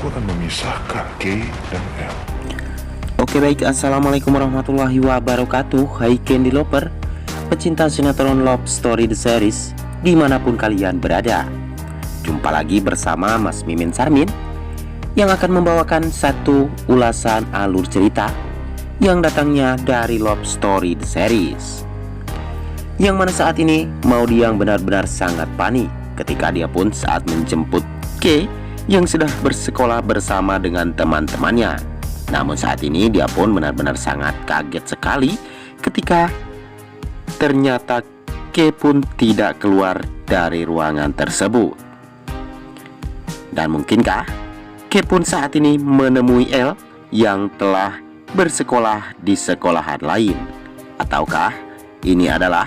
Aku akan memisahkan K dan L. Oke baik, assalamualaikum warahmatullahi wabarakatuh. Hai Candy Lover, pecinta sinetron Love Story The Series dimanapun kalian berada. Jumpa lagi bersama Mas Mimin Sarmin yang akan membawakan satu ulasan alur cerita yang datangnya dari Love Story The Series, yang mana saat ini Maudy yang benar-benar sangat panik ketika dia pun saat menjemput K yang sudah bersekolah bersama dengan teman-temannya. Namun saat ini dia pun benar-benar sangat kaget sekali ketika ternyata K pun tidak keluar dari ruangan tersebut. Dan mungkinkah K pun saat ini menemui L yang telah bersekolah di sekolahan lain? Ataukah ini adalah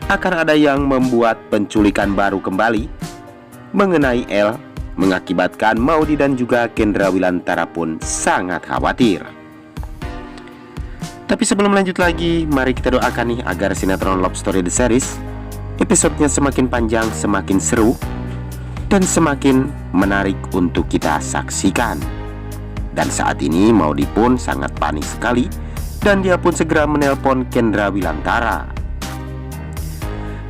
akan ada yang membuat penculikan baru kembali mengenai L, mengakibatkan Maudy dan juga Kendra Wilantara pun sangat khawatir. Tapi sebelum lanjut lagi, mari kita doakan nih agar sinetron Love Story The Series episodenya semakin panjang, semakin seru, dan semakin menarik untuk kita saksikan. Dan saat ini Maudy pun sangat panik sekali, dan dia pun segera menelpon Kendra Wilantara.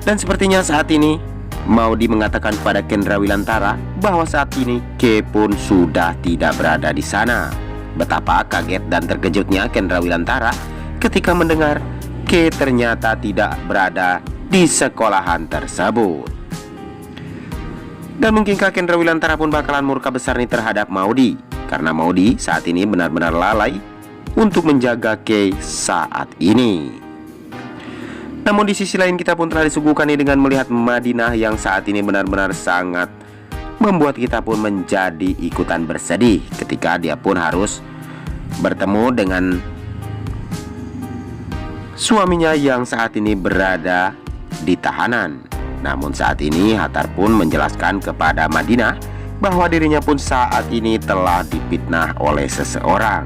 Dan sepertinya saat ini Maudy mengatakan kepada Kendra Wilantara bahwa saat ini K pun sudah tidak berada di sana. Betapa kaget dan terkejutnya Kendra Wilantara ketika mendengar K ternyata tidak berada di sekolahan tersebut. Dan mungkinkah Kendra Wilantara pun bakalan murka besar nih terhadap Maudy, karena Maudy saat ini benar-benar lalai untuk menjaga K saat ini. Namun di sisi lain kita pun telah disuguhkan nih dengan melihat Madinah yang saat ini benar-benar sangat membuat kita pun menjadi ikutan bersedih ketika dia pun harus bertemu dengan suaminya yang saat ini berada di tahanan. Namun saat ini Hattar pun menjelaskan kepada Madinah bahwa dirinya pun saat ini telah difitnah oleh seseorang.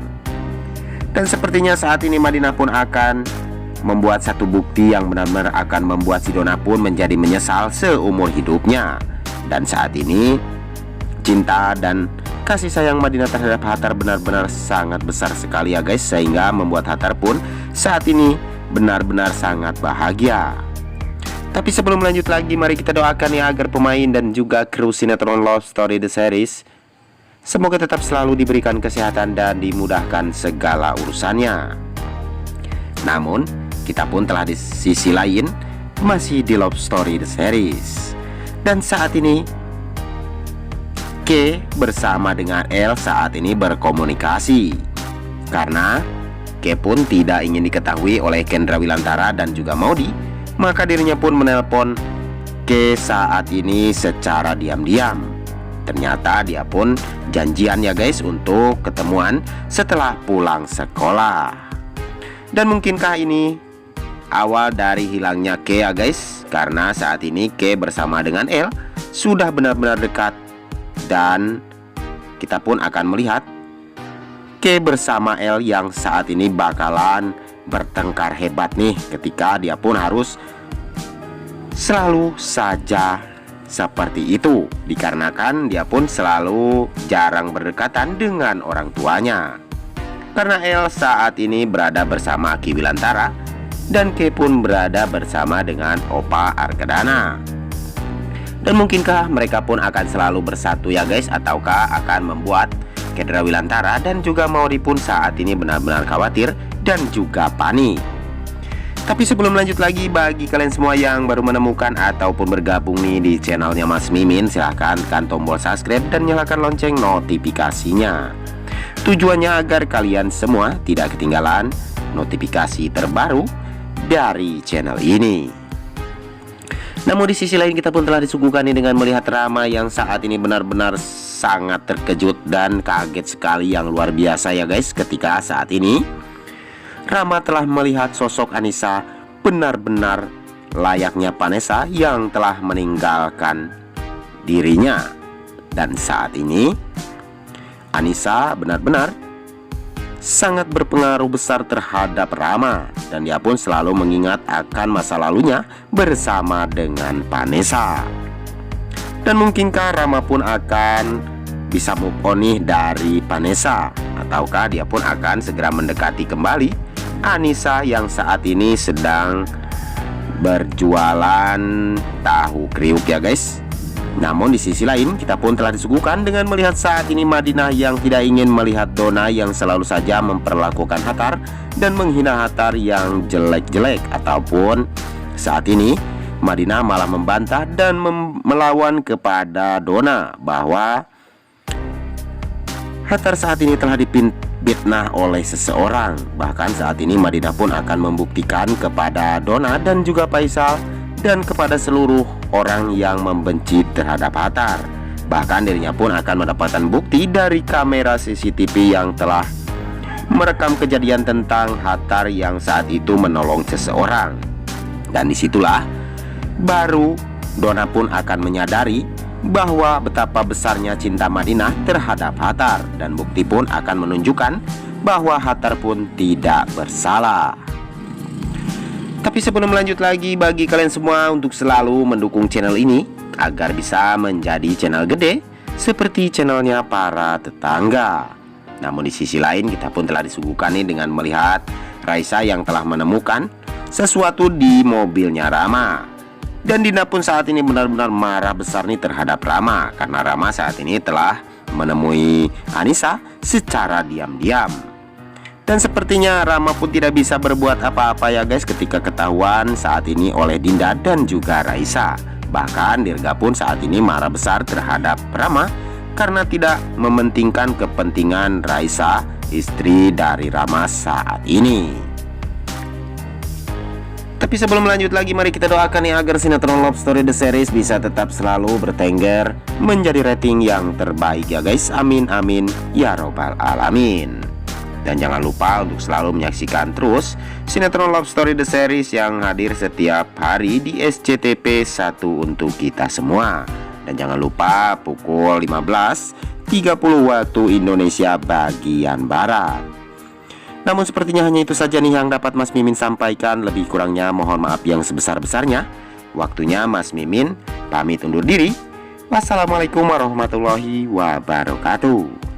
Dan sepertinya saat ini Madinah pun akan membuat satu bukti yang benar-benar akan membuat si Donna pun menjadi menyesal seumur hidupnya. Dan saat ini cinta dan kasih sayang Madinah terhadap Hattar benar-benar sangat besar sekali ya guys, sehingga membuat Hattar pun saat ini benar-benar sangat bahagia. Tapi sebelum lanjut lagi, mari kita doakan ya agar pemain dan juga kru sinetron Love Story The Series semoga tetap selalu diberikan kesehatan dan dimudahkan segala urusannya. Namun kita pun telah di sisi lain masih di Love Story The Series, dan saat ini K bersama dengan L saat ini berkomunikasi, karena K pun tidak ingin diketahui oleh Kendra Wilantara dan juga Maudy, maka dirinya pun menelpon K saat ini secara diam-diam. Ternyata dia pun janjian ya guys untuk ketemuan setelah pulang sekolah. Dan mungkinkah ini awal dari hilangnya K ya guys, karena saat ini K bersama dengan L sudah benar-benar dekat, dan kita pun akan melihat K bersama L yang saat ini bakalan bertengkar hebat nih, ketika dia pun harus selalu saja seperti itu, dikarenakan dia pun selalu jarang berdekatan dengan orang tuanya. Karena L saat ini berada bersama Ki Wilantara dan K pun berada bersama dengan Opa Arkedana. Dan mungkinkah mereka pun akan selalu bersatu ya guys, ataukah akan membuat Kendra Wilantara dan juga Maudy pun saat ini benar-benar khawatir dan juga panik. Tapi sebelum lanjut lagi, bagi kalian semua yang baru menemukan ataupun bergabung nih di channelnya Mas Mimin, silahkan tekan tombol subscribe dan nyalakan lonceng notifikasinya. Tujuannya agar kalian semua tidak ketinggalan notifikasi terbaru dari channel ini. Namun di sisi lain kita pun telah disuguhkan dengan melihat Rama yang saat ini benar-benar sangat terkejut dan kaget sekali yang luar biasa ya guys, ketika saat ini Rama telah melihat sosok Anissa benar-benar layaknya Vanessa yang telah meninggalkan dirinya. Dan saat ini Anissa benar-benar sangat berpengaruh besar terhadap Rama, dan dia pun selalu mengingat akan masa lalunya bersama dengan Vanessa. Dan mungkinkah Rama pun akan bisa move on nih dari Vanessa, ataukah dia pun akan segera mendekati kembali Anissa yang saat ini sedang berjualan tahu kriuk ya guys. Namun di sisi lain kita pun telah disuguhkan dengan melihat saat ini Madinah yang tidak ingin melihat Donna yang selalu saja memperlakukan Hattar dan menghina Hattar yang jelek-jelek, ataupun saat ini Madinah malah membantah dan melawan kepada Donna bahwa Hattar saat ini telah difitnah oleh seseorang. Bahkan saat ini Madinah pun akan membuktikan kepada Donna dan juga Faisal dan kepada seluruh orang yang membenci terhadap Hattar. Bahkan dirinya pun akan mendapatkan bukti dari kamera CCTV yang telah merekam kejadian tentang Hattar yang saat itu menolong seseorang. Dan disitulah baru Donna pun akan menyadari bahwa betapa besarnya cinta Madinah terhadap Hattar, dan bukti pun akan menunjukkan bahwa Hattar pun tidak bersalah. Tapi sebelum lanjut lagi, bagi kalian semua untuk selalu mendukung channel ini agar bisa menjadi channel gede seperti channelnya para tetangga. Namun di sisi lain kita pun telah disuguhkan nih dengan melihat Raisa yang telah menemukan sesuatu di mobilnya Rama. Dan Dinda pun saat ini benar-benar marah besar nih terhadap Rama, karena Rama saat ini telah menemui Anissa secara diam-diam. Dan sepertinya Rama pun tidak bisa berbuat apa-apa ya guys ketika ketahuan saat ini oleh Dinda dan juga Raisa. Bahkan Dirga pun saat ini marah besar terhadap Rama karena tidak mementingkan kepentingan Raisa, istri dari Rama saat ini. Tapi sebelum lanjut lagi, mari kita doakan nih agar sinetron Love Story The Series bisa tetap selalu bertengger menjadi rating yang terbaik ya guys. Amin amin ya robbal alamin. Dan jangan lupa untuk selalu menyaksikan terus sinetron Love Story The Series yang hadir setiap hari di SCTV 1 untuk kita semua. Dan jangan lupa pukul 15.30 waktu Indonesia bagian Barat. Namun sepertinya hanya itu saja nih yang dapat Mas Mimin sampaikan. Lebih kurangnya mohon maaf yang sebesar-besarnya. Waktunya Mas Mimin pamit undur diri. Wassalamualaikum warahmatullahi wabarakatuh.